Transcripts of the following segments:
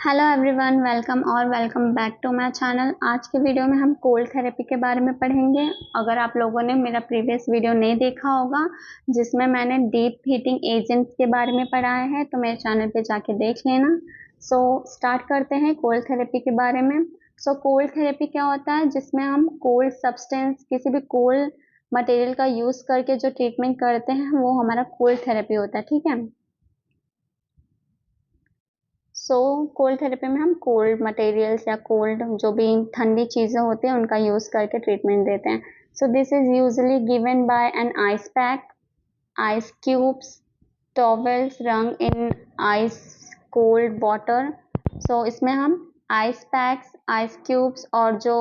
Hello everyone, welcome back to my channel. आज के video में हम कोल्ड थेरेपी के बारे में पढ़ेंगे। अगर आप लोगों ने मेरा प्रीवियस वीडियो नहीं देखा होगा जिसमें मैंने डीप हीटिंग एजेंट्स के बारे में पढ़ाया है तो मेरे चैनल पे जाके देख लेना। स्टार्ट करते हैं कोल्ड थेरेपी के बारे में। कोल्ड थेरेपी क्या होता है, जिसमें हम कोल्ड सब्सटेंस, किसी भी कोल्ड मटेरियल का यूज करके जो ट्रीटमेंट करते हैं वो हमारा कोल्ड थेरेपी होता है। ठीक है। कोल्ड थेरेपी में हम कोल्ड मटेरियल्स या कोल्ड जो भी ठंडी चीज़ें होती हैं उनका यूज़ करके ट्रीटमेंट देते हैं। This is usually given by an ice pack, ice cubes, towels रंग इन आइस कोल्ड वाटर। इसमें हम आइस पैक्स, आइस क्यूब्स और जो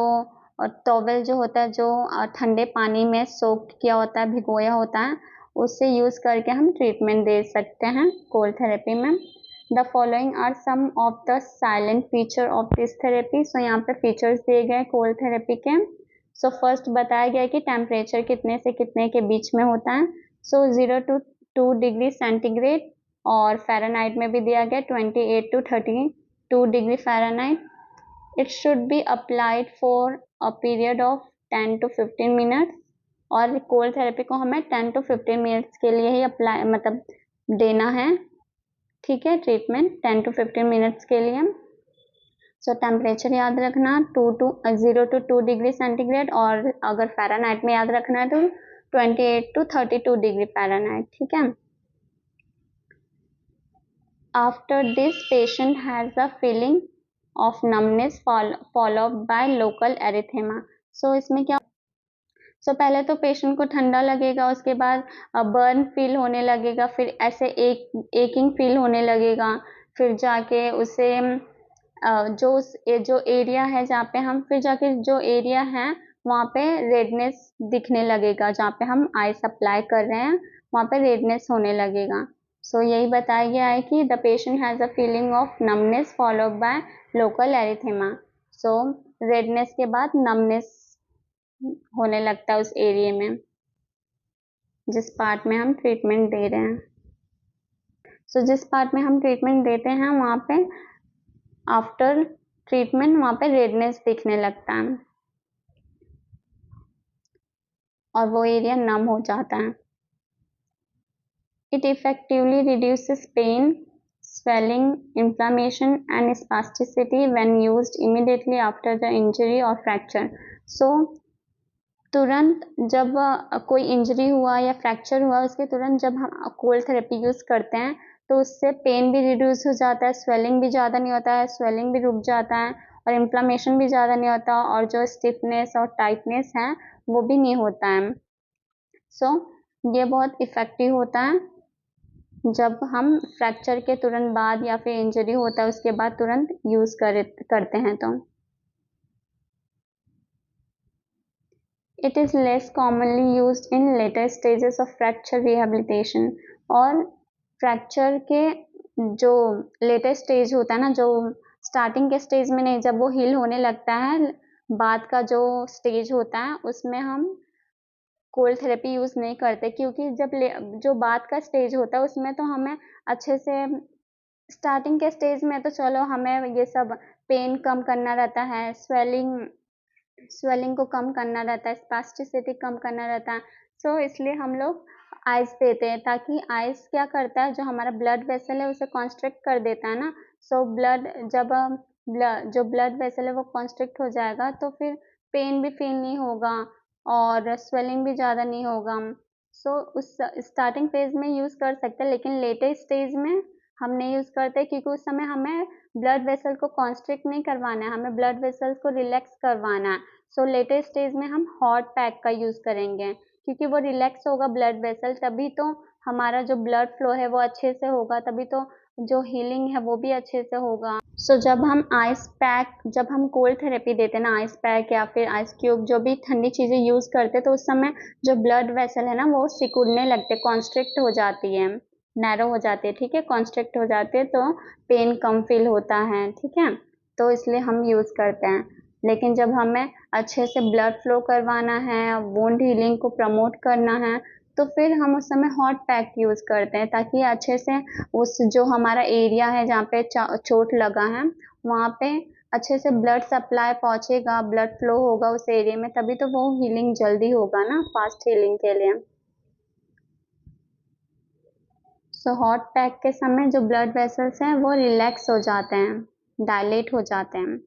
टॉवेल जो होता है, जो ठंडे पानी में सोक किया होता है, भिगोया होता है, उससे यूज़ करके हम ट्रीटमेंट दे सकते हैं कोल्ड थेरेपी में। The following are some of the silent feature of this therapy. यहाँ पे फीचर्स दिए गए कोल्ड थेरेपी के। फर्स्ट बताया गया कि टेम्परेचर कितने से कितने के बीच में होता है। 0 to 2 डिग्री सेंटीग्रेड, और फ़ारेनहाइट में भी दिया गया 28 to 32 degree Fahrenheit. It should be applied for a period of 10 to 15 minutes, और कोल्ड थेरेपी को हमें 10 to 15 मिनट्स के लिए ही अप्लाई देना है। ठीक है, ट्रीटमेंट 10 to 15 मिनट्स के लिए। टेम्परेचर याद रखना 0 to 2 डिग्री सेंटीग्रेड, और अगर फ़ारेनहाइट में याद रखना है तो 28 to 32 डिग्री फ़ारेनहाइट। ठीक है। After this patient has a feeling of numbness followed by local erythema. इसमें क्या, पहले तो पेशेंट को ठंडा लगेगा, उसके बाद बर्न फील होने लगेगा, फिर ऐसे एकिंग फील होने लगेगा, फिर जाके उसे जो एरिया है जहाँ पे हम, फिर जाके जो एरिया है वहाँ पे रेडनेस दिखने लगेगा, जहाँ पे हम आइस अप्लाई कर रहे हैं वहाँ पे रेडनेस होने लगेगा। यही बताया गया है कि the patient has a feeling of numbness followed by local erythema. Redness के बाद नमनेस होने लगता है उस एरिया में जिस पार्ट में हम ट्रीटमेंट दे रहे हैं। जिस पार्ट में हम ट्रीटमेंट देते हैं वहाँ पे आफ्टर ट्रीटमेंट वहाँ पे रेडनेस दिखने लगता है और वो एरिया नम हो जाता है। It effectively reduces pain, swelling, inflammation and spasticity when used immediately after the injury or fracture. तुरंत जब कोई इंजरी हुआ या फ्रैक्चर हुआ, उसके तुरंत जब हम कोल्ड थेरेपी यूज़ करते हैं तो उससे पेन भी रिड्यूस हो जाता है, स्वेलिंग भी ज़्यादा नहीं होता है, स्वेलिंग भी रुक जाता है, और इन्फ्लामेशन भी ज़्यादा नहीं होता, और जो स्टिफनेस और टाइटनेस है वो भी नहीं होता है। ये बहुत इफ़ेक्टिव होता है जब हम फ्रैक्चर के तुरंत बाद या फिर इंजरी होता है उसके बाद तुरंत यूज़ करते हैं तो। It is less commonly used in later stages of fracture rehabilitation. और फ्रैक्चर के जो लेटेस्ट स्टेज होता है ना, जो स्टार्टिंग के स्टेज में नहीं, जब वो हील होने लगता है, बाद का जो स्टेज होता है उसमें हम कोल्ड थेरेपी यूज़ नहीं करते, क्योंकि जो बाद का स्टेज होता है उसमें तो हमें अच्छे से, स्टार्टिंग के स्टेज में तो चलो हमें ये सब पेन कम करना रहता है, स्वेलिंग को कम करना रहता है, स्पास्टिसिटी कम करना रहता है। इसलिए हम लोग आइस देते हैं, ताकि आइस क्या करता है, जो हमारा ब्लड वेसल है उसे कॉन्स्ट्रिक्ट कर देता है ना। जो ब्लड वेसल है वो कॉन्स्ट्रिक्ट हो जाएगा तो फिर पेन भी फील नहीं होगा और स्वेलिंग भी ज़्यादा नहीं होगा। उस स्टार्टिंग फेज में यूज़ कर सकते हैं, लेकिन लेटेस्ट स्टेज में हम नहीं यूज़ करते, क्योंकि उस समय हमें ब्लड वेसल को कॉन्स्ट्रिक्ट नहीं करवाना है, हमें ब्लड वेसल्स को रिलैक्स करवाना है। लेटेस्ट स्टेज में हम हॉट पैक का यूज़ करेंगे, क्योंकि वो रिलैक्स होगा ब्लड वेसल, तभी तो हमारा जो ब्लड फ्लो है वो अच्छे से होगा, तभी तो जो हीलिंग है वो भी अच्छे से होगा। जब हम कोल्ड थेरेपी देते हैं ना, आइस पैक या फिर आइस क्यूब, जो भी ठंडी चीज़ें यूज़ करते हैं, तो उस समय जो ब्लड वेसल है ना वो सिकुड़ने लगते, कॉन्स्ट्रिक्ट हो जाती है, नैरो हो जाती है। ठीक है, कॉन्स्ट्रिक्ट हो जाते हैं तो पेन कम फील होता है। ठीक है, तो इसलिए हम यूज़ करते हैं। लेकिन जब हमें अच्छे से ब्लड फ्लो करवाना है, वुंड हीलिंग को प्रमोट करना है, तो फिर हम उस समय हॉट पैक यूज़ करते हैं, ताकि अच्छे से उस जो हमारा एरिया है जहाँ पे चोट लगा है वहाँ पे अच्छे से ब्लड सप्लाई पहुंचेगा, ब्लड फ्लो होगा उस एरिया में, तभी तो वो हीलिंग जल्दी होगा ना, फास्ट हीलिंग के लिए। सो हॉट पैक के समय जो ब्लड वेसल्स हैं वो रिलैक्स हो जाते हैं, डायलेट हो जाते हैं,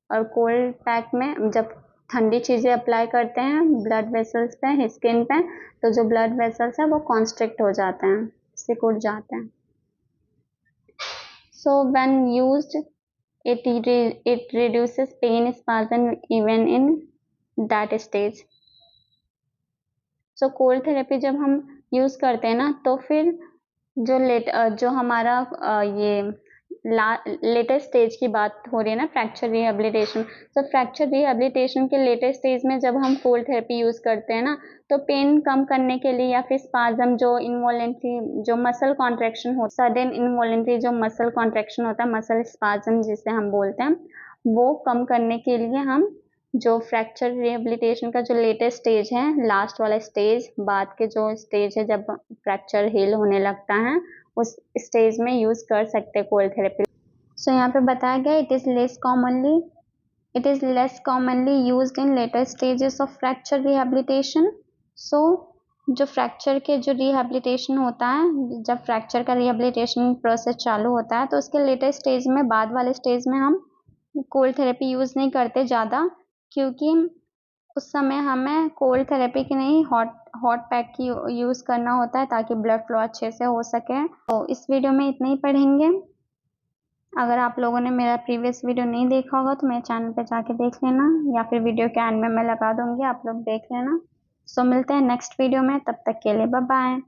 और कोल्ड पैक में जब ठंडी चीज़ें अप्लाई करते हैं ब्लड वेसल्स पे, स्किन पे, तो जो ब्लड वेसल्स हैं वो कॉन्स्ट्रिक्ट हो जाते हैं, सिकुड़ जाते हैं। So when used it reduces pain spasm even in that stage। So cold therapy जब हम यूज करते हैं ना, तो फिर जो हमारा ये लेटेस्ट स्टेज की बात हो रही है ना, फ्रैक्चर रिहेबिलिटेशन। तो फ्रैक्चर रिहेबिलिटेशन के लेटेस्ट स्टेज में जब हम कोल्ड थेरेपी यूज करते हैं ना, तो पेन कम करने के लिए, या फिर स्पाज्म, जो इनवॉलेंट्री जो मसल कॉन्ट्रैक्शन हो, सडन इनवॉलेंट्री जो मसल कॉन्ट्रैक्शन होता है, मसल स्पाज्म जिसे हम बोलते हैं, वो कम करने के लिए हम जो फ्रैक्चर रिहेबिलिटेशन का जो लेटेस्ट स्टेज है, लास्ट वाला स्टेज, बाद के जो स्टेज है जब फ्रैक्चर हील होने लगता है, उस स्टेज में यूज कर सकते हैं कोल्ड थेरेपी। सो यहाँ पे बताया गया it is less commonly used in later stages of fracture rehabilitation. So जो फ्रैक्चर के जो रिहेबिलिटेशन होता है, जब फ्रैक्चर का रिहेबिलिटेशन प्रोसेस चालू होता है, तो उसके लेटेस्ट स्टेज में, बाद वाले स्टेज में हम कोल्ड थेरेपी यूज नहीं करते ज़्यादा, क्योंकि उस समय हमें कोल्ड थेरेपी की नहीं, हॉट पैक की यूज़ करना होता है, ताकि ब्लड फ्लो अच्छे से हो सके। तो इस वीडियो में इतना ही पढ़ेंगे। अगर आप लोगों ने मेरा प्रीवियस वीडियो नहीं देखा होगा तो मेरे चैनल पे जाके देख लेना, या फिर वीडियो के एंड में मैं लगा दूंगी, आप लोग देख लेना। सो मिलते हैं नेक्स्ट वीडियो में, तब तक के लिए बाय बाय।